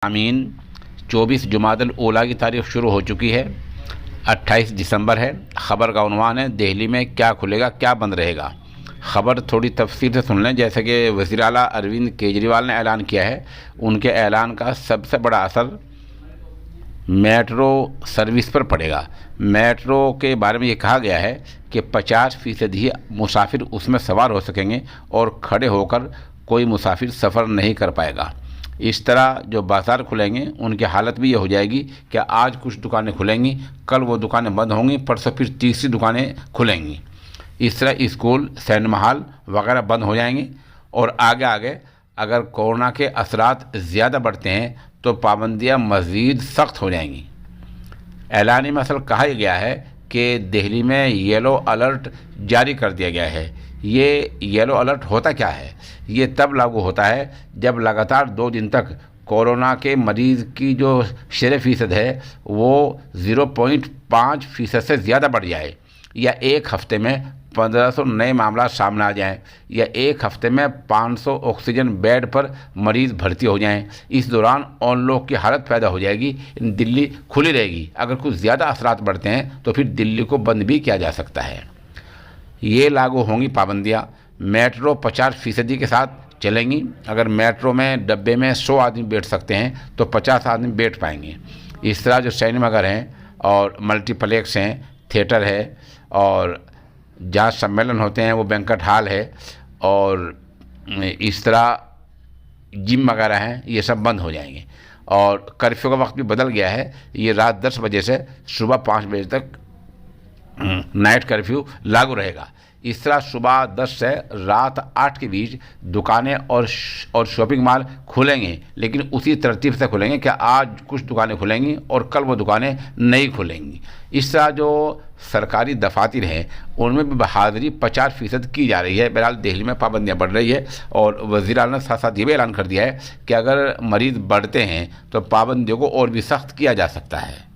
आमीन। 24 जुमादुल ऊला की तारीख शुरू हो चुकी है। 28 दिसंबर है। ख़बर का उन्वान है दिल्ली में क्या खुलेगा क्या बंद रहेगा। ख़बर थोड़ी तफसील से सुन लें। जैसे कि वज़ीर आला अरविंद केजरीवाल ने ऐलान किया है, उनके ऐलान का सबसे बड़ा असर मेट्रो सर्विस पर पड़ेगा। मेट्रो के बारे में ये कहा गया है कि 50% ही मुसाफिर उसमें सवार हो सकेंगे और खड़े होकर कोई मुसाफिर सफ़र नहीं कर पाएगा। इस तरह जो बाज़ार खुलेंगे उनकी हालत भी ये हो जाएगी कि आज कुछ दुकानें खुलेंगी, कल वो दुकानें बंद होंगी, परसों फिर तीसरी दुकानें खुलेंगी। इस तरह स्कूल, सिनेमा हॉल वगैरह बंद हो जाएंगे। और आगे आगे अगर कोरोना के असरात ज़्यादा बढ़ते हैं तो पाबंदियाँ मज़ीद सख्त हो जाएंगी। ऐलान में असल कहा गया है कि दिल्ली में येलो अलर्ट जारी कर दिया गया है। ये येलो अलर्ट होता क्या है? ये तब लागू होता है जब लगातार 2 दिन तक कोरोना के मरीज़ की जो शेर फ़ीसद है वो 0.5% से ज़्यादा बढ़ जाए, या एक हफ़्ते में 1500 नए मामला सामने आ जाएं, या एक हफ़्ते में 500 ऑक्सीजन बेड पर मरीज़ भर्ती हो जाएं। इस दौरान उन लोग की हालत पैदा हो जाएगी। दिल्ली खुली रहेगी। अगर कुछ ज़्यादा असरात बढ़ते हैं तो फिर दिल्ली को बंद भी किया जा सकता है। ये लागू होंगी पाबंदियाँ। मेट्रो 50% के साथ चलेंगी। अगर मेट्रो में डब्बे में 100 आदमी बैठ सकते हैं तो 50 आदमी बैठ पाएंगे। इस तरह जो सिनेमाघर हैं और मल्टीप्लेक्स हैं, थिएटर है, और जहाँ सम्मेलन होते हैं वो बैंक्वेट हॉल है, और इस तरह जिम वगैरह हैं, ये सब बंद हो जाएंगे। और कर्फ्यू का वक्त भी बदल गया है। ये रात 10 बजे से सुबह 5 बजे तक नाइट कर्फ्यू लागू रहेगा। इस तरह सुबह 10 से रात 8 के बीच दुकानें और शॉपिंग मॉल खुलेंगे, लेकिन उसी तरतीब से खुलेंगे कि आज कुछ दुकानें खुलेंगी और कल वो दुकानें नहीं खुलेंगी। इस तरह जो सरकारी दफातर हैं उनमें भी बहादुरी 50% की जा रही है। बहरहाल दिल्ली में पाबंदियाँ बढ़ रही है, और वज़ीर आला ने साथ साथ ये भी ऐलान कर दिया है कि अगर मरीज़ बढ़ते हैं तो पाबंदियों को और भी सख्त किया जा सकता है।